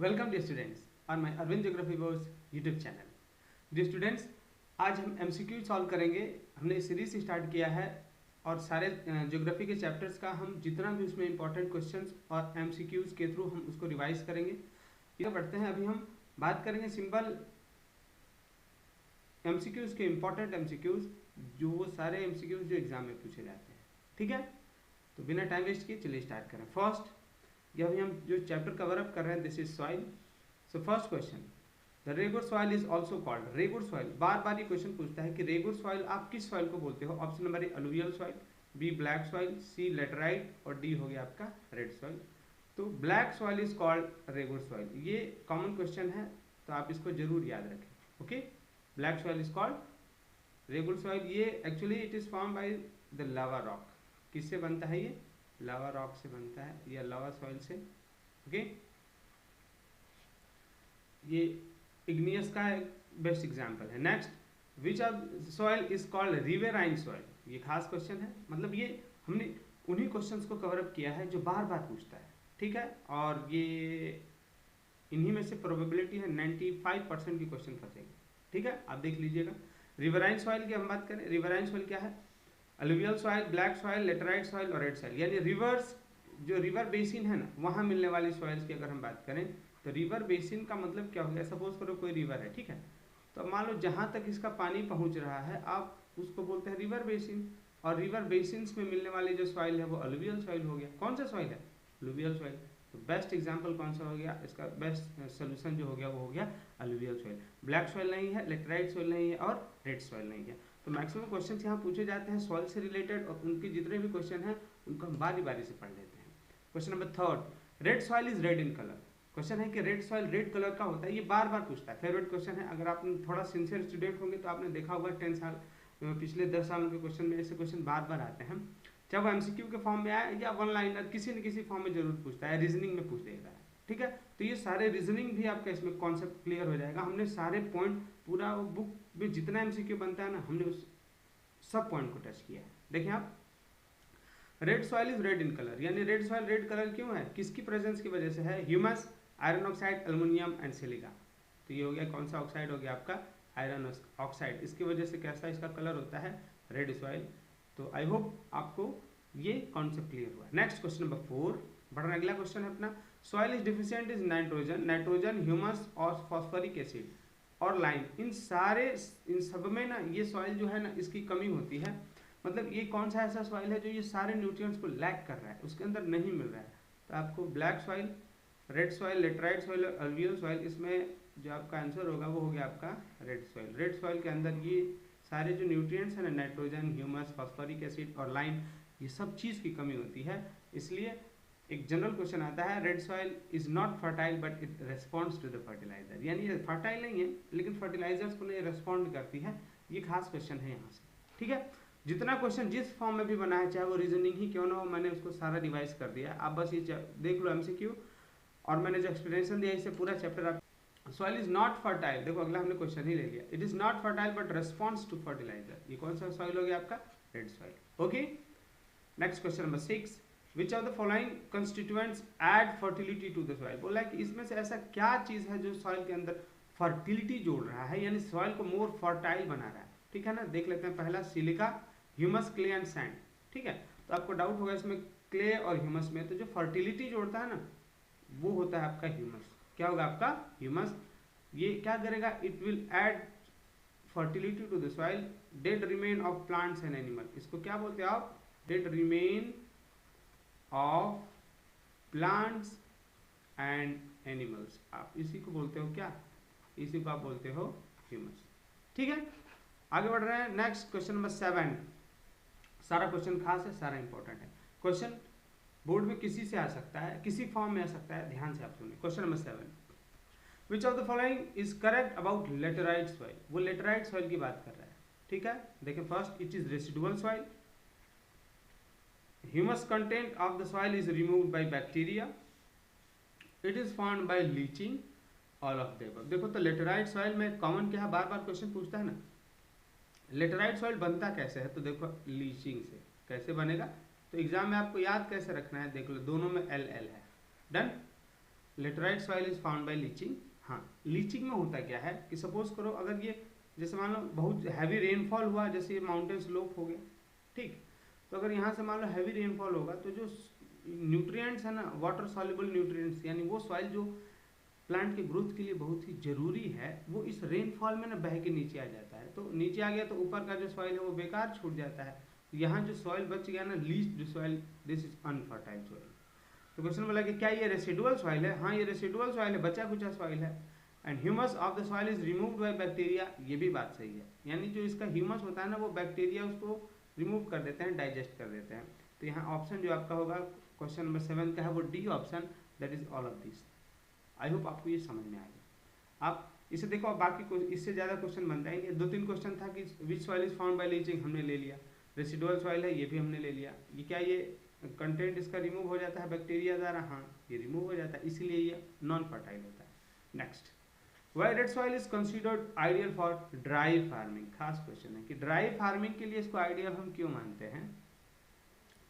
Welcome dear students on my Arvind geography boards YouTube channel. Dear students, आज हम MCQ solve करेंगे। हमने इस सीरीज स्टार्ट किया है और सारे ज्योग्राफी के चैप्टर्स का हम जितना भी उसमें इंपॉर्टेंट क्वेश्चंस और एमसीक्यूज के थ्रू हम उसको रिवाइज करेंगे। ये बढ़ते हैं, अभी हम बात करेंगे सिंपल एमसीक्यूज के, इंपॉर्टेंट एमसीक्यूज, जो वो सारे एमसीक्यूज जो एग्जाम में पूछे जाते हैं। ठीक है, तो बिना टाइम वेस्ट किए चलिए स्टार्ट करें। फर्स्ट, ये अभी हम जो चैप्टर कवर अप कर रहे हैं, this is soil. So first question, the regur soil is also called, regur soil, बार बार ये क्वेश्चन पूछता है कि रेगुर सॉइल आप किस सॉइल को बोलते हो। Option number A alluvial soil, B black soil, C laterite और डी हो गया आपका रेड सॉइल। तो black soil is called regur soil, ये कॉमन क्वेश्चन है तो आप इसको जरूर याद रखें। Okay, black soil is called regur soil. ये actually it is form by the lava rock. किससे बनता है ये? लावा रॉक से बनता है या लावा सॉइल से। ओके, ये इग्नियस का बेस्ट एग्जांपल है। Next, which of soil is called riverine soil, ये खास क्वेश्चन है, मतलब ये हमने उन्हीं क्वेश्चंस को कवर अप किया है जो बार बार पूछता है। ठीक है, और ये इन्हीं में से प्रोबेबिलिटी है 95% की क्वेश्चन फंसेगी। ठीक है, आप देख लीजिएगा। रिवराइन सॉइल की हम बात करें, रिवराइन सॉइल क्या है? Alluvial soil, black soil, laterite soil और रेड सॉइल, यानी रिवर्स, जो रिवर बेसिन है ना, वहाँ मिलने वाली सॉइल्स की अगर हम बात करें तो रिवर बेसिन का मतलब क्या हो गया? सपोज करो कोई रिवर है, ठीक है, तो मान लो जहाँ तक इसका पानी पहुँच रहा है आप उसको बोलते हैं रिवर बेसिन, और रिवर बेसिन में मिलने वाली जो सॉइल है वो अलुवियल सॉइल हो गया। कौन सा सॉइल है? Alluvial soil. तो बेस्ट एग्जाम्पल कौन सा हो गया? इसका बेस्ट सोल्यूशन जो हो गया वो हो गया अलुवियल सॉइल। ब्लैक सॉइल नहीं है, लेटराइट सॉइल नहीं है और रेड सॉइल नहीं है। तो मैक्सिमम क्वेश्चन यहाँ पूछे जाते हैं सॉइल से रिलेटेड, और उनके जितने भी क्वेश्चन हैं उनको हम बारी बारी से पढ़ लेते हैं। Question number third, red soil is red in colour. Question है कि रेड सॉइल रेड कलर का होता है, ये बार बार पूछता है, फेवरेट क्वेश्चन है। अगर आप थोड़ा सिंसियर स्टूडेंट होंगे तो आपने देखा होगा 10 साल पिछले 10 सालों के क्वेश्चन में ऐसे क्वेश्चन बार बार आते हैं। चाहे वो एमसीक्यू के फॉर्म में आए या वन लाइनर, किसी न किसी फॉर्म में जरूर पूछता है, रीजनिंग में पूछ देता है। ठीक है, तो ये सारे रीजनिंग भी आपका इसमें कॉन्सेप्ट क्लियर हो जाएगा। हमने सारे पॉइंट, पूरा बुक में जितना एमसीक्यू बनता है ना, हमने उस सब पॉइंट को टच किया है। देखिए आप, red soil is red in colour, यानी रेड सॉइल रेड कलर क्यों है? किसकी प्रेजेंस की वजह से है? Humus, iron oxide, aluminium and silica. तो ये हो गया कौन सा ऑक्साइड? हो गया आपका आयरन ऑक्साइड। इसकी वजह से कैसा इसका कलर होता है? Red soil. तो आई होप आपको ये कॉन्सेप्ट क्लियर हुआ। नेक्स्ट क्वेश्चन नंबर 4, बढ़ना अगला क्वेश्चन है अपना। Soil is deficient is nitrogen, nitrogen, humus और फॉस्फोरिक एसिड और लाइम। इन सब में ना ये सॉइल जो है ना, इसकी कमी होती है। मतलब ये कौन सा ऐसा सॉइल है जो ये सारे न्यूट्रिएंट्स को लैक कर रहा है, उसके अंदर नहीं मिल रहा है। तो आपको black soil, red soil, laterite soil और अलुवियल सॉइल, इसमें जो आपका आंसर होगा वो हो गया आपका रेड सॉइल। रेड सॉइल के अंदर ये सारे जो न्यूट्रिएंट्स हैं ना, नाइट्रोजन, ह्यूमस, फॉस्फोरिक एसिड और लाइम, ये सब चीज़ की कमी होती है। इसलिए एक जनरल क्वेश्चन आता है, red soil is not fertile but it responds to the fertilizer, यानी ये फर्टाइल नहीं है लेकिन फर्टिलाइजर्स को नहीं रेस्पॉन्ड करती है। ये खास क्वेश्चन है यहाँ से। ठीक है, जितना क्वेश्चन जिस फॉर्म में भी बना है, चाहे वो रीजनिंग ही क्यों ना हो, मैंने उसको सारा रिवाइज कर दिया। आप बस ये देख लो एमसीक्यू, और मैंने जो एक्सप्लेनेशन दिया इससे पूरा चैप्टर आप। सॉइल इज नॉट फर्टाइल, देखो अगला हमने क्वेश्चन ही ले लिया। It is not fertile but response to fertilizer, ये कौन सा सॉइल हो गया आपका? Red soil. Okay, next question number 6, which of the following constituents add fertility to the soil. बोला कि इसमें से ऐसा क्या चीज है जो सॉइल के अंदर फर्टिलिटी जोड़ रहा है, यानी सॉइल को मोर फर्टाइल बना रहा है। ठीक है ना, देख लेते हैं। पहला silica, humus, clay and sand. ठीक है, तो आपको डाउट होगा इसमें क्ले और ह्यूमस में, तो जो फर्टिलिटी जोड़ता है ना वो होता है आपका ह्यूमस। क्या होगा आपका? ह्यूमस। ये क्या करेगा? It will add fertility to the soil. Dead remain of plants and animal, इसको क्या बोलते हैं आप? Dead remain of plants and animals, आप इसी को बोलते हो क्या? इसी को आप बोलते हो ह्यूमस। ठीक है, आगे बढ़ रहे हैं। नेक्स्ट क्वेश्चन नंबर 7, सारा क्वेश्चन खास है, सारा इंपॉर्टेंट है। क्वेश्चन बोर्ड में किसी से आ सकता है, किसी फॉर्म में आ सकता है, ध्यान से आप सुनिए। Question number 7, which of the following is correct about laterite soil. वो लेटराइट सॉइल की बात कर रहा है। ठीक है, देखिए first, it is residual soil, humus content of the soil is removed by bacteria, it is found bye leaching, all of the above. देखो तो लेटराइट सॉइल में कॉमन क्या है, बार बार क्वेश्चन पूछता है ना, लेटराइट सॉइल बनता कैसे है? तो देखो लीचिंग से। कैसे बनेगा? तो एग्जाम में आपको याद कैसे रखना है, देख लो, दोनों में एल एल है। Done. Laterite soil is found bye leaching. हाँ, लीचिंग में होता क्या है कि सपोज करो अगर ये जैसे मान लो बहुत हैवी रेनफॉल हुआ, जैसे ये माउंटेन स्लोप हो गया, ठीक, तो अगर यहाँ से मान लो हैवी रेनफॉल होगा तो जो न्यूट्रिएंट्स है ना, वाटर सॉल्युबल न्यूट्रिएंट्स, यानी वो सॉइल जो प्लांट के ग्रोथ के लिए बहुत ही जरूरी है, वो इस रेनफॉल में ना बह के नीचे आ जाता है। तो नीचे आ गया तो ऊपर का जो सॉइल है वो बेकार छूट जाता है। यहाँ जो सॉइल बच गया ना, लीस्ट जो soil, this is unfertile soil. तो क्वेश्चन बोला कि क्या ये रेसिडुअल सॉइल है? हाँ, ये रेसिडुअल सॉइल है, बचा कुचा सॉइल है। And humus of the soil is removed by bacteria, ये भी बात सही है, यानी जो इसका ह्यूमस होता है ना, वो बैक्टीरिया उसको रिमूव कर देते हैं, डाइजेस्ट कर देते हैं। तो यहाँ ऑप्शन जो आपका होगा क्वेश्चन नंबर 7 का है वो D option, that is all of this. I hope आपको ये समझ में आएगा। आप इसे देखो, अब बाकी इससे ज़्यादा क्वेश्चन बनता ही नहीं। 2-3 क्वेश्चन था कि विच soil is found bye leaching, हमने ले लिया। रेसिडुअल सॉइल है, ये भी हमने ले लिया। ये क्या, ये कंटेंट इसका रिमूव हो जाता है बैक्टीरिया द्वारा? हाँ, ये रिमूव हो जाता है, इसीलिए ये नॉन फर्टाइल होता है। Next, why red soil is considered ideal for dry farming. खास क्वेश्चन है कि ड्राई फार्मिंग के लिए इसको आइडियल हम क्यों मानते हैं।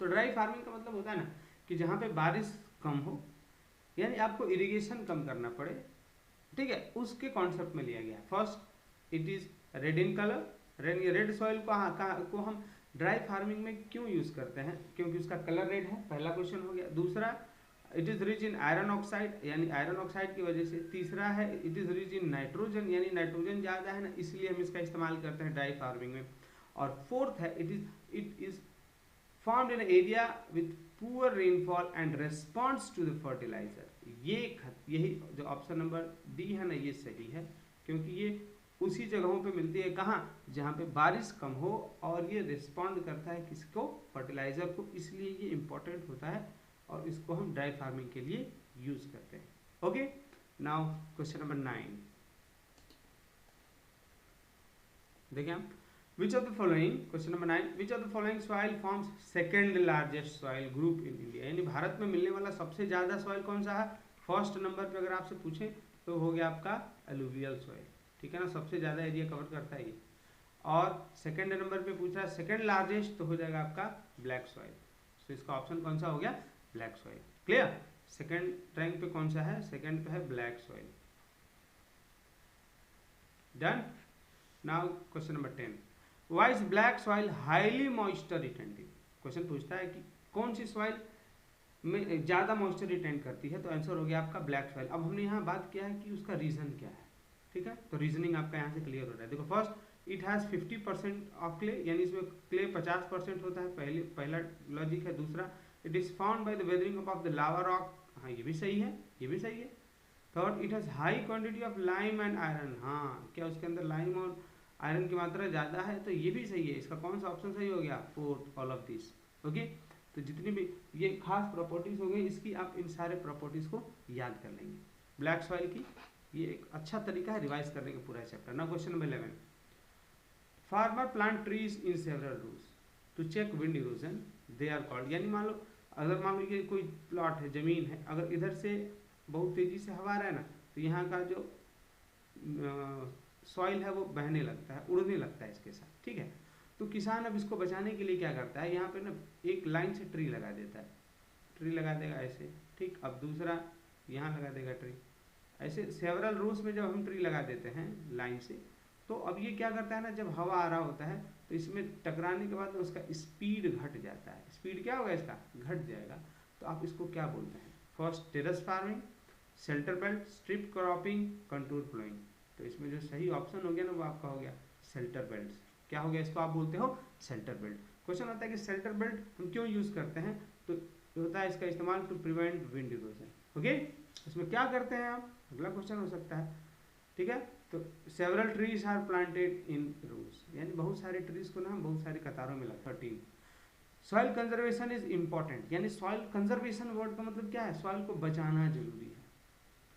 तो ड्राई फार्मिंग का मतलब होता है ना कि जहाँ पे बारिश कम हो, यानी आपको इरिगेशन कम करना पड़े, ठीक है, उसके कॉन्सेप्ट में लिया गया। First, it is red in colour. Red soil को हम ड्राई फार्मिंग में क्यों यूज करते हैं? क्योंकि उसका कलर रेड है, पहला क्वेश्चन हो गया। दूसरा, it is rich in iron oxide, यानी आयरन ऑक्साइड की वजह से। तीसरा है, it is rich in nitrogen, यानी नाइट्रोजन ज्यादा है ना, इसलिए हम इसका इस्तेमाल करते हैं ड्राई फार्मिंग में। और फोर्थ है, it is farmed in area with poor rainfall and response to the fertilizer. यही जो ऑप्शन नंबर डी है ना, ये सही है, क्योंकि ये उसी जगहों पे मिलती है, कहाँ, जहाँ पे बारिश कम हो, और ये रिस्पॉन्ड करता है किसको, फर्टिलाइजर को, इसलिए ये इंपॉर्टेंट होता है और इसको हम ड्राई फार्मिंग के लिए यूज करते हैं। ओके, नाउ क्वेश्चन नंबर 9 देखिए हम, विच of the following, question number 9, which of the following soil forms second largest soil group in India, यानी भारत में मिलने वाला सबसे ज्यादा सॉइल कौन सा है? फर्स्ट नंबर पे अगर आपसे पूछे तो हो गया आपका एलुवियल सॉइल, ठीक है ना, सबसे ज्यादा एरिया कवर करता है ये। और सेकेंड नंबर पे पूछ रहा है सेकेंड लार्जेस्ट, तो हो जाएगा आपका ब्लैक सॉइल। तो इसका ऑप्शन कौन सा हो गया? Black soil. Clear? Second rank पे कौन सा है? सेकेंड पे है black soil. Done. Now question number 10, why is black soil highly moisture retentive. Question पूछता है कि कौन सी सॉइल में ज्यादा मॉइस्चर रिटेंट करती है, तो आंसर हो गया आपका ब्लैक सॉइल। अब हमने यहाँ बात किया है कि उसका रीजन क्या है, ठीक है, तो रीजनिंग आपका यहाँ से क्लियर हो रहा है। देखो, first, it has 50% of clay, यानी इसमें क्ले 50% होता है, पहला लॉजिक है। दूसरा, it is found by the weathering up of the lava rock, हाँ ये भी सही है, ये भी सही है। Third, it has high quantity of lime and iron, हाँ क्या उसके अंदर लाइम और आयरन की मात्रा ज्यादा है, तो ये भी सही है। इसका कौन सा ऑप्शन सही हो गया? Fourth, all of this. Okay, तो जितनी भी ये खास प्रॉपर्टीज हो गई इसकी, आप इन सारे प्रॉपर्टीज को याद कर लेंगे। ब्लैक सॉइल की ये एक अच्छा तरीका है रिवाइज करने का पूरा चैप्टर। ना question number 11, farmer plant trees in several routes to check wind erosion, they are called, यानी मान लो ये कोई प्लॉट है, जमीन है, अगर इधर से बहुत तेजी से हवा आ रहा है ना, तो यहाँ का जो सॉइल है वो बहने लगता है, उड़ने लगता है इसके साथ, ठीक है। तो किसान अब इसको बचाने के लिए क्या करता है, यहाँ पे ना एक लाइन से ट्री लगा देता है, ट्री लगा देगा ऐसे, ठीक। अब दूसरा यहाँ लगा देगा ट्री, ऐसे सेवरल रूट्स में जब हम ट्री लगा देते हैं लाइन से, तो अब ये क्या करता है ना, जब हवा आ रहा होता है तो इसमें टकराने के बाद उसका स्पीड घट जाता है। स्पीड क्या होगा इसका? घट जाएगा। तो आप इसको क्या बोलते हैं? First, terrace farming, shelter belt, strip cropping, contour flowing. तो इसमें जो सही ऑप्शन हो गया ना वो आपका हो गया शेल्टर बेल्ट। क्या हो गया? इसको आप बोलते हो शेल्टर बेल्ट। क्वेश्चन होता है कि शेल्टर बेल्ट हम क्यों यूज करते हैं, तो होता है इसका इस्तेमाल to prevent wind erosion. Okay, इसमें क्या करते हैं आप, अगला क्वेश्चन हो सकता है, ठीक है। तो several trees are planted in rows, यानी बहुत सारे ट्रीज को ना हम बहुत सारी कतारों में लगा। 13, सॉइल कंजर्वेशन इज इंपॉर्टेंट, यानी सॉइल कंजर्वेशन वर्ड का मतलब क्या है? सॉइल को बचाना जरूरी है,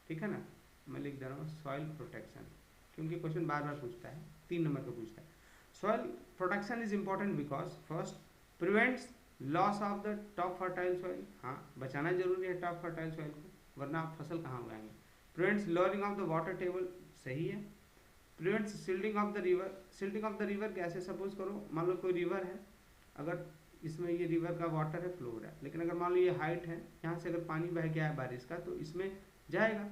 ठीक है ना। मैं लिख दे रहा हूँ सॉइल प्रोटेक्शन, क्योंकि क्वेश्चन बार बार पूछता है, 3 नंबर का पूछता है। Soil protection is important because first, prevents loss of the top fertile soil, हाँ बचाना जरूरी है टॉप फर्टाइल सॉइल को, वरना आप फसल कहाँ उगाएंगे। Prevents lowering of the water table, सही है। Prevents silting of the river, silting of the river कैसे? सपोज करो मान लो कोई रिवर है, अगर इसमें ये रिवर का वाटर है फ्लो हो रहा है, लेकिन अगर मान लो ये हाइट है, यहाँ से अगर पानी बह गया है बारिश का, तो इसमें जाएगा।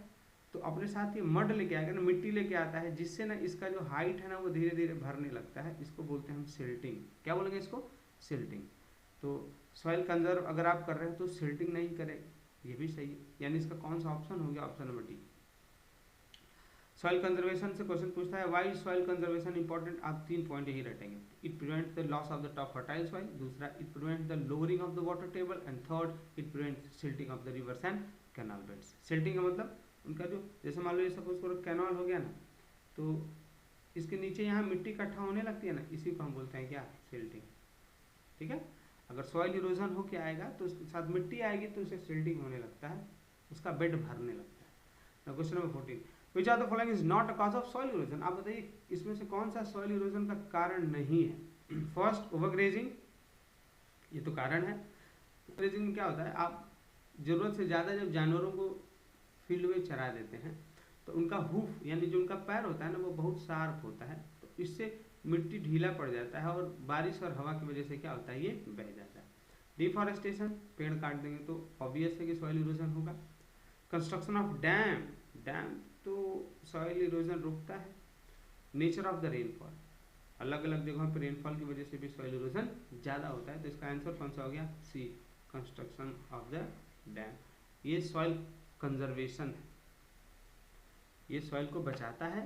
तो अपने साथ ये मड लेके आएगा ना, मिट्टी लेके आता है, जिससे ना इसका जो हाइट है ना वो धीरे धीरे भरने लगता है। इसको बोलते हैं हम सिल्टिंग। क्या बोलेंगे इसको? सिल्टिंग। तो सॉइल कंजर्व अगर आप कर रहे हो तो सिल्टिंग नहीं करेगा, ये भी सही है। यानी इसका कौन सा ऑप्शन हो गया? Option number D. Soil conservation से क्वेश्चन पूछता है व्हाई सॉइल कंजर्वेशन इंपॉर्टेंट। आप 3 पॉइंट यही रटेंगे। It prevents the loss of the top fertile soil, दूसरा it prevents the lowering of the water table, and third it prevents silting of the rivers and canal beds. Silting का मतलब उनका जो, जैसे मान लो ये सपोज करो कैनाल हो गया ना, तो इसके नीचे यहाँ मिट्टी इकट्ठा होने लगती है ना, इसी को हम बोलते हैं क्या? सिल्टिंग। ठीक है। अगर सॉइल इरोजन हो के आएगा तो उसके साथ मिट्टी आएगी तो उसे सिल्टिंग होने लगता है, उसका बेड भरने लगता है। Question number 14, which are the following is not a cause of soil erosion. आप बताइए इसमें से कौन सा सॉइल इरोजन का कारण नहीं है? फर्स्ट, ओवरग्रेजिंग, ये तो कारण है। ओवरग्रेजिंग में क्या होता है, आप जरूरत से ज़्यादा जब जानवरों को फील्ड में चरा देते हैं तो उनका हूफ यानी जो उनका पैर होता है ना वो बहुत शार्प होता है, तो इससे मिट्टी ढीला पड़ जाता है और बारिश और हवा की वजह से क्या होता है, ये बह जाता है। डिफॉरेस्टेशन, पेड़ काट देंगे तो ऑब्वियस है कि सॉइल इरोजन होगा। कंस्ट्रक्शन ऑफ डैम, डैम तो सॉइल इरोजन रोकता है। नेचर ऑफ द रेनफॉल, अलग अलग जगहों पर रेनफॉल की वजह से भी सॉइल इरोजन ज़्यादा होता है, तो इसका आंसर कौन सा हो गया? C, construction of the dam. ये सॉइल कंजर्वेशन है, ये सॉइल को बचाता है।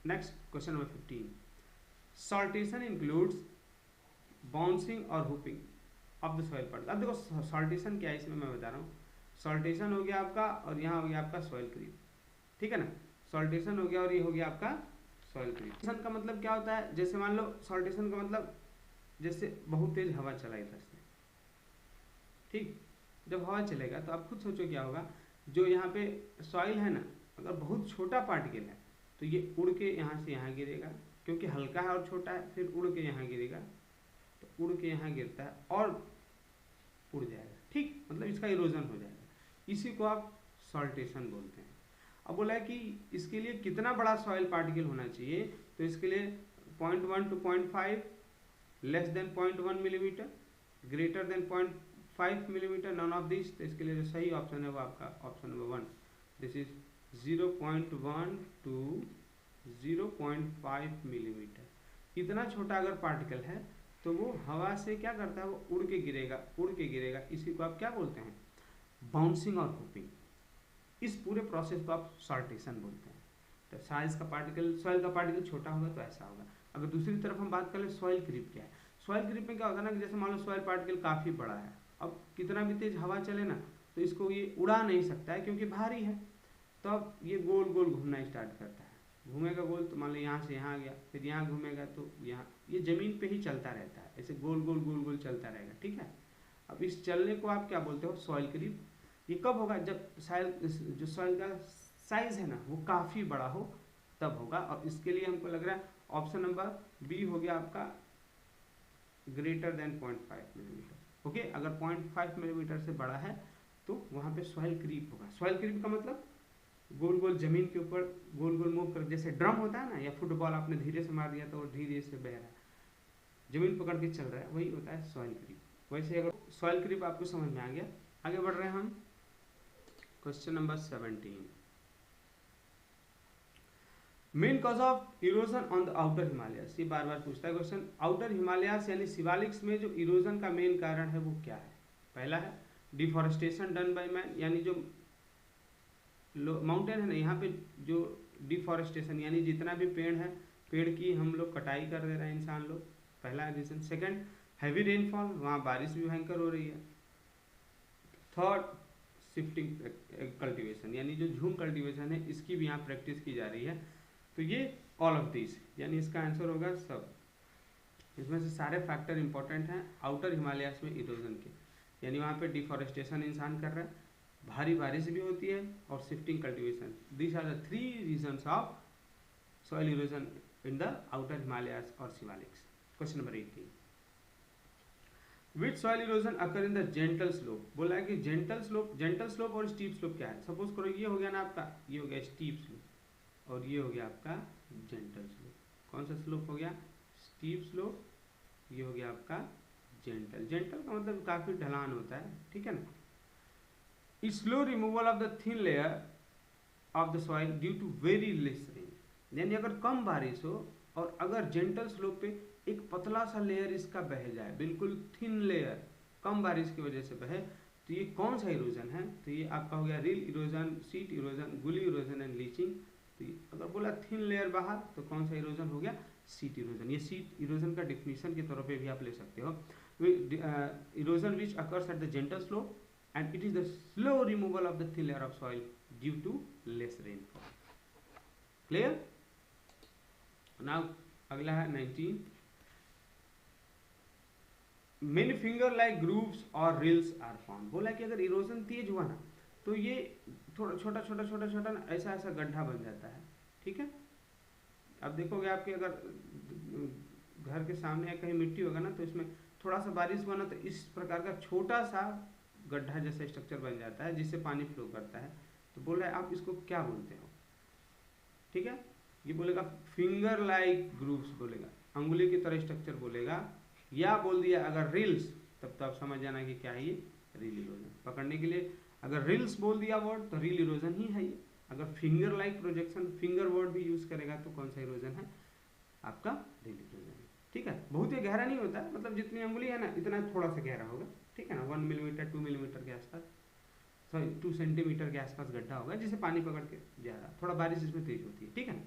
Next question number 15, saltation includes bouncing और hopping of the soil particle. अब देखो सॉल्टेशन क्या है इसमें मैं बता रहा हूँ। सॉल्टेशन हो गया आपका और यहाँ हो गया आपका सॉइल क्रीप, ठीक है ना। सॉल्टेशन हो गया और ये हो गया आपका सॉइल क्रीप। सॉल्टेशन का मतलब क्या होता है, जैसे मान लो सॉल्टेशन का मतलब जैसे बहुत तेज हवा चला इधर से, ठीक, जब हवा चलेगा तो आप खुद सोचो क्या होगा, जो यहाँ पे सॉइल है ना, अगर बहुत छोटा पार्टिकल है तो ये उड़ के यहाँ से यहाँ गिरेगा, क्योंकि हल्का है और छोटा है, फिर उड़ के यहाँ गिरेगा, तो उड़ के यहाँ गिरता है और उड़ जाएगा, ठीक, मतलब इसका इरोजन हो जाएगा। इसी को आप सॉल्टेशन बोलते हैं। अब बोला है कि इसके लिए कितना बड़ा सॉइल पार्टिकल होना चाहिए, तो इसके लिए 0.1 to 0.5, less than 0.1 millimetre, greater than 0.5 millimetre, none of this. तो इसके लिए जो सही ऑप्शन है वो आपका option number 1, this is 0.1 to 0.5 millimetre. इतना छोटा अगर पार्टिकल है तो वो हवा से क्या करता है, वो उड़ के गिरेगा, उड़ के गिरेगा। इसी को आप क्या बोलते हैं? बाउंसिंग और हुपिंग। इस पूरे प्रोसेस को आप सॉल्टेशन बोलते हैं। तो साइज का पार्टिकल, सॉइल का पार्टिकल छोटा होगा तो ऐसा होगा। अगर दूसरी तरफ हम बात करें सॉइल क्रीप क्या है, सॉइल क्रीप में क्या होता है ना कि जैसे मान लो सॉइल पार्टिकल काफ़ी बड़ा है, अब कितना भी तेज हवा चले ना तो इसको ये उड़ा नहीं सकता है क्योंकि भारी है, तो अब ये गोल गोल घूमना स्टार्ट करता है। घूमेगा गोल तो मान लो यहाँ से यहाँ गया, फिर यहाँ घूमेगा तो यहाँ, ये ज़मीन पे ही चलता रहता है, ऐसे गोल गोल गोल गोल चलता रहेगा, ठीक है। अब इस चलने को आप क्या बोलते हो? Soil creep. ये कब होगा? जब जो सॉइल का साइज है ना वो काफ़ी बड़ा हो तब होगा। और इसके लिए हमको लग रहा है ऑप्शन नंबर बी हो गया आपका, ग्रेटर देन 0.5 मिलीमीटर। ओके, अगर 0.5 मिलीमीटर से बड़ा है तो वहाँ पे सॉइल क्रीप होगा। सॉइल क्रीप का मतलब गोल गोल जमीन के ऊपर गोल गोल मूव कर, जैसे ड्रम होता है ना, या फुटबॉल आपने धीरे से मार दिया तो वो धीरे से बह रहा है, जमीन पकड़ के चल रहा है, वही होता है सॉइल क्रीप। वैसे अगर सॉइल क्रीप आपको समझ में आ गया, आगे बढ़ रहे हैं हम। Question number 17, main cause of erosion on the outer Himalayas. ये बार बार पूछता है क्वेश्चन। आउटर हिमालयस यानी शिवालिक्स में जो इरोजन का मेन कारण है वो क्या है? पहला है डिफॉरेस्टेशन डन बाय मैन, यानी जो माउंटेन है ना यहाँ पे जो डिफॉरेस्टेशन यानी जितना भी पेड़ है, पेड़ की हम लोग कटाई कर दे रहे हैं इंसान लोग, पहला रीजन। सेकंड, हैवी रेनफॉल, वहाँ बारिश भी भयंकर हो रही है। थर्ड, शिफ्टिंग कल्टीवेशन, यानी जो झूम कल्टीवेशन है इसकी भी यहाँ प्रैक्टिस की जा रही है। तो ये ऑल ऑफ दिस, यानी इसका आंसर होगा सब। इसमें से सारे फैक्टर इंपॉर्टेंट हैं आउटर हिमालयास में इरोजन के, यानी वहाँ पे डिफॉरेस्टेशन इंसान कर रहा है, भारी बारिश भी होती है और shifting cultivation. These are the 3 reasons of soil erosion in the outer Himalayas और Shivaliks. Question number 18, which soil erosion occur in the gentle slope. बोला है कि जेंटल स्लोप और स्टीप स्लोप क्या है। सपोज करो ये हो गया ना आपका, ये हो गया स्टीप स्लोप और ये हो गया आपका जेंटल स्लोप। कौन सा स्लोप हो गया? स्टीप स्लोप, ये हो गया आपका जेंटल। जेंटल का मतलब काफ़ी ढलान होता है, ठीक है ना। Slow removal of the thin layer of the soil due to very less rain, यानी अगर कम बारिश हो और अगर जेंटल स्लोप पे एक पतला सा लेयर इसका बह जाए, बिल्कुल थिन लेयर, कम बारिश की वजह से बहे, तो ये कौन सा इरोजन है? तो ये आपका हो गया रिल इरोजन, सीट इरोजन, गुली इरोजन एंड लीचिंग। तो अगर बोला थिन लेयर बाहर तो कौन सा इरोजन हो गया? Sheet erosion. ये सीट इरोजन का डिफिनीशन के तौर पे भी आप ले सकते हो। Erosion which occurs at the gentle slope and it is the slow removal of the thin layer of soil due to less rainfall. Clear? Now अगला है 19, मेनी फिंगर लाइक ग्रूव्स और रिल्स आर फाउंड। बोला कि अगर erosion तेज हुआ ना तो ये थोड़ा छोटा छोटा छोटा छोटा ना ऐसा ऐसा गड्ढा बन जाता है, ठीक है। अब देखोगे आपके अगर घर के सामने या कहीं मिट्टी होगा ना तो इसमें थोड़ा सा बारिश हुआ ना तो इस प्रकार का छोटा सा गड्ढा जैसा स्ट्रक्चर बन जाता है जिससे पानी फ्लो करता है। तो बोल रहा है आप इसको क्या बोलते हो, ठीक है। ये बोलेगा फिंगर लाइक ग्रूव्स बोलेगा, अंगुली की तरह स्ट्रक्चर बोलेगा, या बोल दिया अगर रिल्स तब तो आप समझ जाना कि क्या है ये? रिल इरोजन। पकड़ने के लिए अगर रिल्स बोल दिया वर्ड तो रिल इरोजन ही है ये। अगर finger like projection, finger word भी यूज करेगा तो कौन सा इरोजन है? आपका रिल इरोजन है, ठीक है। बहुत ही गहरा नहीं होता, मतलब जितनी अंगुली है ना इतना थोड़ा सा गहरा होगा, ठीक है ना। 1 मिलीमीटर 2 मिलीमीटर के आसपास, सॉरी 2 सेंटीमीटर के आसपास गड्ढा होगा जिसे पानी पकड़ के जा रहा, थोड़ा बारिश इसमें तेज होती है, ठीक है ना।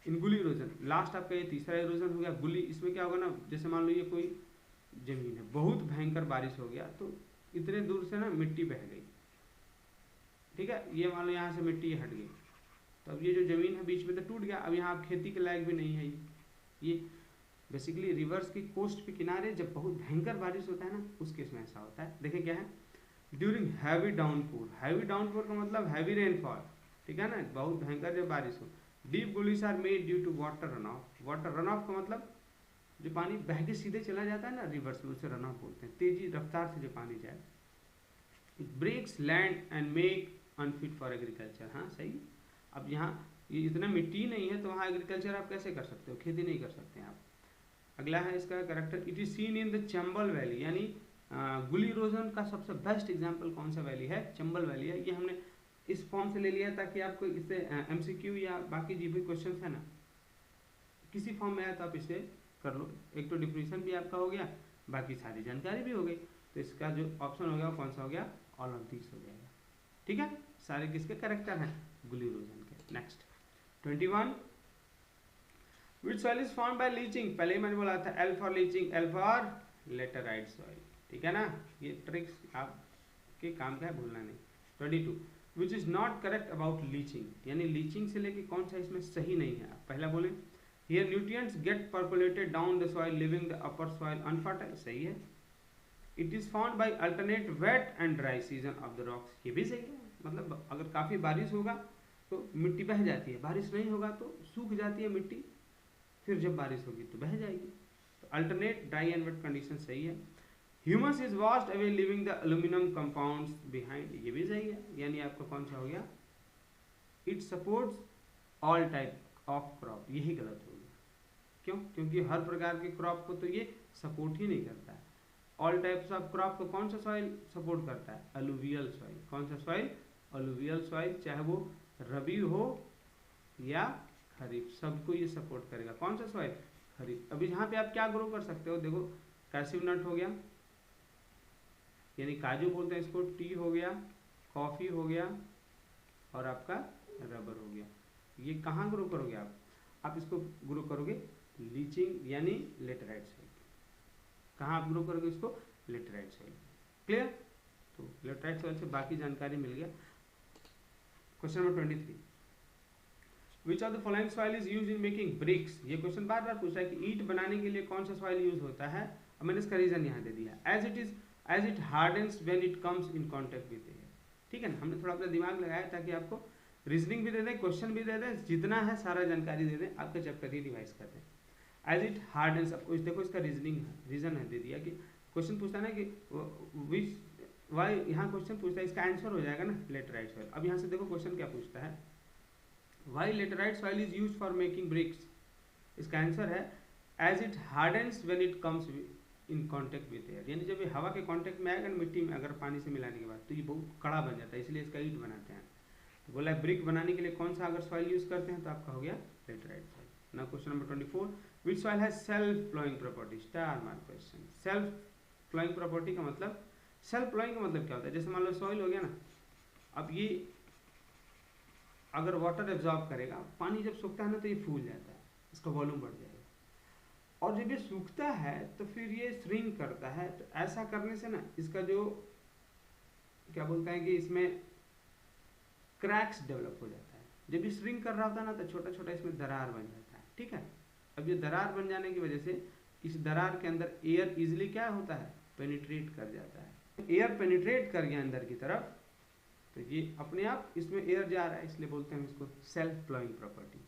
इन गुली इरोजन, लास्ट आपका ये तीसरा इरोजन हो गया गुली। इसमें क्या होगा ना, जैसे मान लो ये कोई जमीन है, बहुत भयंकर बारिश हो गया तो इतने दूर से ना मिट्टी बह गई, ठीक है। ये मान लो यहाँ से मिट्टी हट गई तो अब ये जो जमीन है बीच में तो टूट गया, अब यहाँ आप खेती के लायक भी नहीं है। ये बेसिकली रिवर्स की कोस्ट के किनारे जब बहुत भयंकर बारिश होता है ना उस केस में ऐसा होता है। देखिए क्या है, during heavy downpour, heavy downpour का मतलब हैवी रेनफॉल, ठीक है ना, बहुत भयंकर जब बारिश हो। Deep gullies are made due to water run off. Water run off का मतलब जो पानी बह के सीधे चला जाता है ना रिवर्स में, उसे रन ऑफ बोलते हैं, तेजी रफ्तार से जो पानी जाए। It breaks land and make unfit for agriculture. हाँ सही। अब यहाँ ये इतना मिट्टी नहीं है तो वहाँ एग्रीकल्चर आप कैसे कर सकते हो? खेती नहीं कर सकते हैं आप। अगला है इसका character, it is seen in the Chambal valley, यानी गुली इरोजन का सबसे बेस्ट एग्जाम्पल कौन सा वैली है? चंबल वैली है। ये हमने इस फॉर्म से ले लिया ताकि आपको इससे एमसीक्यू या बाकी जो भी क्वेश्चन है ना किसी फॉर्म में आया तो आप इसे कर लो। एक तो डिफिनीशन भी आपका हो गया, बाकी सारी जानकारी भी हो गई। तो इसका जो ऑप्शन हो गया कौन सा हो गया? ऑल ऑफ दीस हो जाएगा, ठीक है। सारे किसके करेक्टर हैं? गुली इरोजन के। Next 21, which soil is formed by leaching. पहले ही मैंने बोला था L for leaching, L for laterite soil, ठीक है ना। ये ट्रिक्स आपके काम का है, भूलना नहीं। 22, which is not correct about leaching, यानी लीचिंग से लेके कौन सा इसमें सही नहीं है। आप पहला बोले here nutrients get percolated down the soil leaving the upper soil unfertile, सही है। It is found by alternate wet and dry season of the rocks, ये भी सही है। मतलब अगर काफ़ी बारिश होगा तो मिट्टी बह जाती है, बारिश नहीं होगा तो सूख जाती है मिट्टी, फिर जब बारिश होगी तो बह जाएगी। तो alternate dry and wait condition सही है। Humus is washed away living the aluminium compounds behind, ये भी सही है। यानी आपका कौन सा हो गया? It supports all type of crop, यही गलत हो गया। क्यों? क्योंकि हर प्रकार के क्रॉप को तो ये सपोर्ट ही नहीं करता है। ऑल टाइप्स ऑफ क्रॉप को कौन सा सॉइल सपोर्ट करता है? Alluvial soil. कौन सा सॉइल? अलुवियल सॉइल, चाहे वो रबी हो या खरीफ, सबको ये सपोर्ट करेगा। कौन सा सॉइल? खरीफ। अभी यहाँ पे आप क्या ग्रो कर सकते हो? देखो कैसिव नट हो गया, यानी काजू बोलते हैं इसको, टी हो गया, कॉफ़ी हो गया और आपका रबर हो गया। ये कहाँ ग्रो करोगे आप इसको ग्रो करोगे लीचिंग यानी लेटराइट सॉइल। कहाँ आप ग्रो करोगे इसको? Laterite soil. क्लियर? तो लेटराइट सॉइल से बाकी जानकारी मिल गया। Question number 23, which of the following soil is use in making bricks. ये क्वेश्चन बार बार पूछा है कि ईंट बनाने के लिए कौन सा सॉइल यूज होता है, और मैंने इसका रीजन यहाँ दे दिया, as it hardens when it comes in contact with air. ठीक है ना, हमने थोड़ा अपना दिमाग लगाया ताकि आपको रीजनिंग भी दे दें, क्वेश्चन भी दे दें, जितना है सारा जानकारी दे दें, आपका चैप्टर ही रिवाइज कर दें। एज इट हार्डन्स, आपको देखो इसका रीजन है दे दिया कि क्वेश्चन पूछता है ना कि विच वाई, यहाँ क्वेश्चन पूछता है, इसका आंसर हो जाएगा ना लेटराइट सॉइल। अब यहाँ से देखो क्वेश्चन क्या पूछता है, why laterite soil is use for making bricks. इसका आंसर है as it hardens when it comes in contact with air, यानी जब ये हवा के कांटेक्ट में आएगा ना मिट्टी में, अगर पानी से मिलाने के बाद, तो ये बहुत कड़ा बन जाता है, इसलिए इसका ईंट बनाते हैं। तो बोला है ब्रिक बनाने के लिए कौन सा अगर सॉइल यूज करते हैं, तो आपका हो गया laterite soil. Now question number 24, which soil has self flowing property, star mark question. Self flowing property का मतलब, सेल्फ फ्लोइंग का मतलब क्या होता है, जैसे मान लो सॉइल हो गया ना, अब ये अगर वाटर एब्जॉर्ब करेगा, पानी जब सूखता है ना तो ये फूल जाता है, इसका वॉल्यूम बढ़ जाएगा, और जब ये सूखता है तो फिर ये श्रिंक करता है। तो ऐसा करने से ना इसका जो क्या बोलते हैं कि इसमें क्रैक्स डेवलप हो जाता है। जब ये श्रिंक कर रहा होता है ना तो छोटा छोटा इसमें दरार बन जाता है, ठीक है। अब ये दरार बन जाने की वजह से इस दरार के अंदर एयर इजिली क्या होता है, पेनिट्रेट कर जाता है। एयर पेनिट्रेट कर गया अंदर की तरफ, तो ये अपने आप इसमें एयर जा रहा है, इसलिए बोलते हैं इसको self flowing property.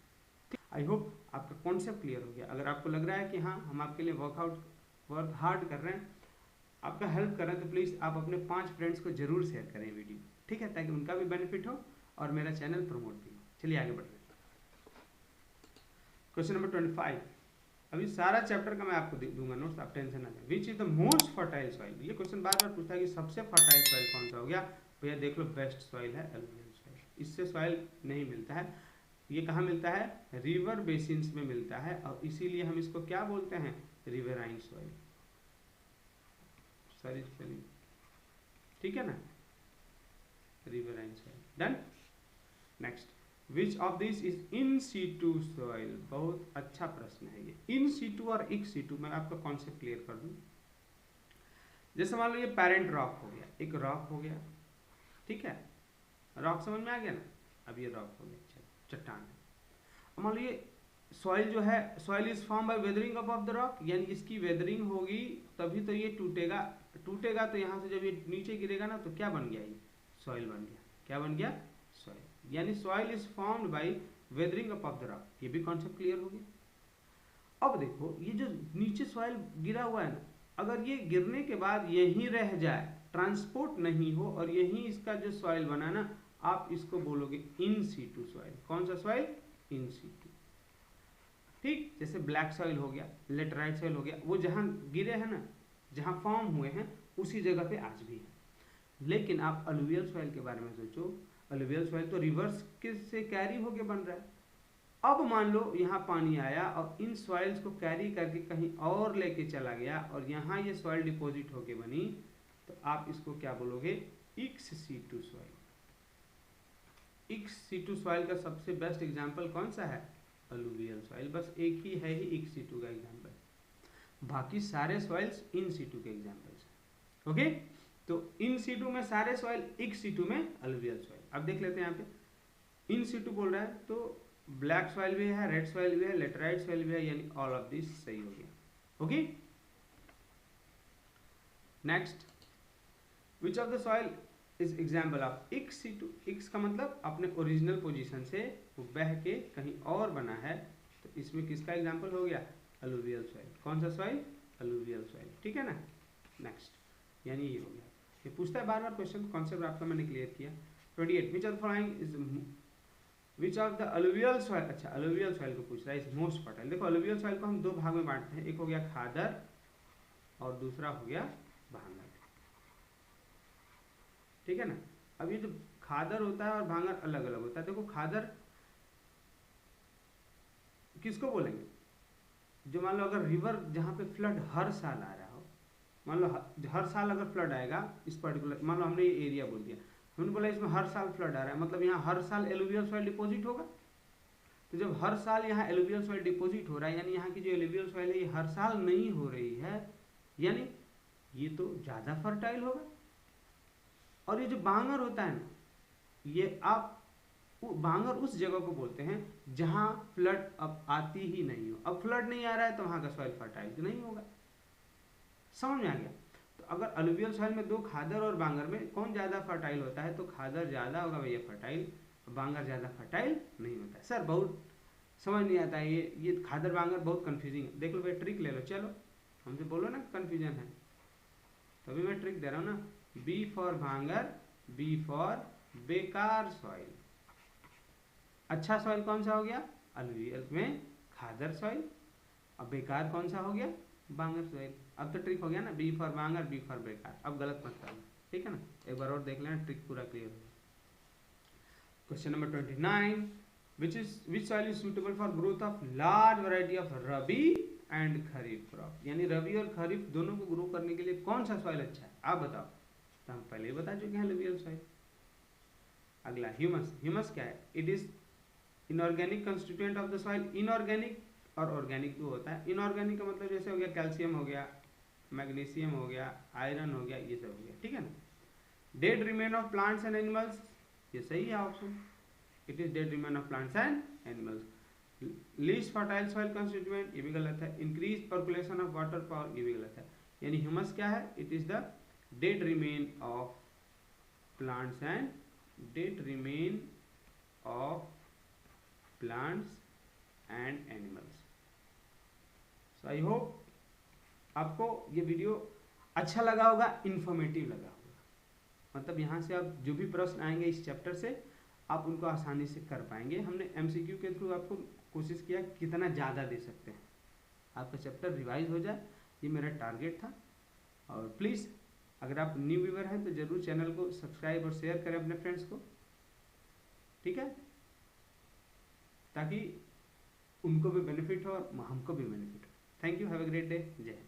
I hope आपका कॉन्सेप्ट क्लियर हो गया। अगर आपको लग रहा है कि हाँ हम आपके लिए वर्क हार्ड कर रहे हैं, आपका हेल्प कर रहे हैं, तो प्लीज़ आप अपने 5 फ्रेंड्स को जरूर शेयर करें वीडियो, ठीक है, ताकि उनका भी बेनिफिट हो और मेरा चैनल प्रमोट भी हो। चलिए आगे बढ़ रहे हैं। क्वेश्चन नंबर 25, अभी सारा चैप्टर का मैं आपको दूंगा नोट्स, आप टेंशन ना लें। Which is the most fertile soil, ये क्वेश्चन बार बार पूछता है कि सबसे फर्टाइल सॉइल कौन सा हो गया, भैया देख लो बेस्ट सॉइल है एलुवियल सॉइल। इससे सॉइल नहीं मिलता है, ये कहाँ मिलता है, रिवर बेसिन्स में मिलता है, और इसीलिए हम इसको क्या बोलते हैं, रिवराइन सॉइल। सॉरी स्पेलिंग, ठीक है ना, riverine soil. Done. Next, which of this is in situ soil, बहुत अच्छा प्रश्न है ये। इन सीटू और एक्स सीटू, मैं आपका कॉन्सेप्ट क्लियर कर दूं। जैसे मान लो ये पेरेंट रॉक हो गया, एक रॉक हो गया, ठीक है, रॉक समझ में आ गया ना, अब ये रॉक हो गया, चट्टान है। अब मान लो ये सॉइल जो है, soil is form bye weathering of the rock, यानी इसकी वेदरिंग होगी तभी तो ये टूटेगा, टूटेगा तो यहाँ से जब ये नीचे गिरेगा ना तो क्या बन गया, ये सॉइल बन गया। क्या बन गया, सॉइल, यानी soil is formed by weathering of the rock. ये भी कॉन्सेप्ट क्लियर हो गया। अब देखो ये जो नीचे सॉइल गिरा हुआ है ना, अगर ये गिरने के बाद यहीं रह जाए, ट्रांसपोर्ट नहीं हो, और यहीं इसका जो सॉइल बना ना, आप इसको बोलोगे इन सीटू सॉइल। कौन सा सॉइल, इन सीटू, ठीक। जैसे ब्लैक सॉइल हो गया, लेटराइट सॉइल हो गया, वो जहां गिरे हैं ना, जहां फॉर्म हुए हैं, उसी जगह पे आज भी है। लेकिन आप अलुवियल सॉइल के बारे में सोचो, अलुवियल सॉइल तो रिवर्स से कैरी होके बन रहा है। अब मान लो यहाँ पानी आया और इन सॉइल्स को कैरी करके कहीं और लेके चला गया, और यहाँ ये सॉइल डिपॉजिट होके बनी, तो आप इसको क्या बोलोगे, इक्स सीटू सॉइल। इक्स सीटू सॉइल का सबसे बेस्ट एग्जांपल कौन सा है, अलुवियल सॉइल। बस एक ही है ही इक्स सीटू का एग्जांपल, बाकी सारे सॉइल्स इन सीटू के एग्जांपल्स हैं। ओके, तो इन सीटू में सारे सॉइल, इक्स सीटू में अलुवियल सॉइल। अब देख लेते हैं यहाँ पे, इन सीटू बोल रहा है तो ब्लैक सॉइल भी है, रेड सॉइल भी है, लेटराइट सॉइल भी है, यानी ऑल ऑफ दिस सही हो गया। Okay, next, which of the soil is example of ex situ. Ex का मतलब अपने ओरिजिनल पोजीशन से वो बह के कहीं और बना है, तो इसमें किसका एग्जाम्पल हो गया, अलुवियल सॉइल। कौन सा सॉइल, अलुवियल सॉइल, ठीक है ना। नेक्स्ट, यानी ये हो गया। ये पूछता है बार बार क्वेश्चन, कॉन्सेप्ट आपका मैंने क्लियर किया। 28, विच of the following is, which of the alluvial soil, अच्छा अलुवियल सॉइल को पूछ रहा है, इज मोस्ट फर्टाइल। देखो अलुवियल सॉइल को हम 2 भाग में बांटते हैं, एक हो गया खादर और दूसरा हो गया भांगर, ठीक है ना। अब ये जो खादर होता है और भांगर अलग अलग होता है। देखो खादर किसको बोलेंगे, जो मान लो अगर रिवर जहाँ पे फ्लड हर साल आ रहा हो, मान लो हर साल अगर फ्लड आएगा इस पर्टिकुलर, मान लो हमने ये एरिया बोल दिया, हमने बोला इसमें हर साल फ्लड आ रहा है, मतलब यहाँ हर साल एलुवियल सॉइल डिपॉजिट होगा। तो जब हर साल यहाँ एलुवियल सॉइल डिपॉजिट हो रहा है, यानी यहाँ की जो एलुवियल सॉइल है ये हर साल नहीं हो रही है, यानी ये तो ज़्यादा फर्टाइल होगा। और ये जो बांगर होता है ना, ये आप बांगर उस जगह को बोलते हैं जहाँ फ्लड अब आती ही नहीं हो। अब फ्लड नहीं आ रहा है तो वहाँ का सॉइल फर्टाइल तो नहीं होगा। समझ में आ गया। तो अगर अलुवियल सॉइल में 2 खादर और बांगर में कौन ज़्यादा फर्टाइल होता है, तो खादर ज़्यादा होगा भैया फर्टाइल, बांगर ज़्यादा फर्टाइल नहीं होता है। सर बहुत समझ नहीं आता है ये खादर बांगर बहुत कन्फ्यूजिंग है। देख लो भाई, ट्रिक ले लो, चलो हमसे बोलो ना कन्फ्यूजन है, तभी मैं ट्रिक दे रहा हूँ ना। बी फॉर भांगर, बी फॉर बेकार सॉइल। अच्छा सॉइल कौन सा हो गया, अलुवियल में खादर सॉइल, और बेकार कौन सा हो गया, बांगर सॉइल। अब तो ट्रिक हो गया ना, B for bhangar, B for बेकार, अब गलत मत करना, ठीक है ना। एक बार और देख लेना, ट्रिक पूरा क्लियर हो। Question number 29, which soil is suitable for growth of large variety of rabi and kharif crop, यानी रबी और खरीफ दोनों को ग्रो करने के लिए कौन सा सॉइल अच्छा है, आप बताओ। तो हम पहले ही बता चुके हैं लुवियल सॉइल। अगला ह्यूमस, ह्यूमस क्या है, it is inorganic constituent of the soil. Inorganic और ऑर्गेनिक भी होता है। इनऑर्गेनिक का मतलब जैसे हो गया कैल्शियम हो गया, मैग्नीशियम हो गया, आयरन हो गया, ये सब हो गया, ठीक है ना। Dead remain of plants and animals, ये सही है option, it is dead remain of plants and animals. Least fertile soil constituent, ये भी गलत है। Increase percolation of water power, ये भी गलत है। यानी ह्यूमस क्या है, it is the dead remain of plants and dead remain of plants and animals. So I hope आपको ये वीडियो अच्छा लगा होगा, इन्फॉर्मेटिव लगा होगा। मतलब यहाँ से आप जो भी प्रश्न आएंगे इस चैप्टर से आप उनको आसानी से कर पाएंगे। हमने एमसीक्यू के थ्रू आपको कोशिश किया कितना ज़्यादा दे सकते हैं, आपका चैप्टर रिवाइज हो जाए, ये मेरा टारगेट था। और प्लीज़ अगर आप न्यू व्यूअर हैं तो ज़रूर चैनल को सब्सक्राइब और शेयर करें अपने फ्रेंड्स को, ठीक है, ताकि उनको भी बेनिफिट हो और हमको भी बेनिफिट हो। Thank you, have a great day, जय हिंद।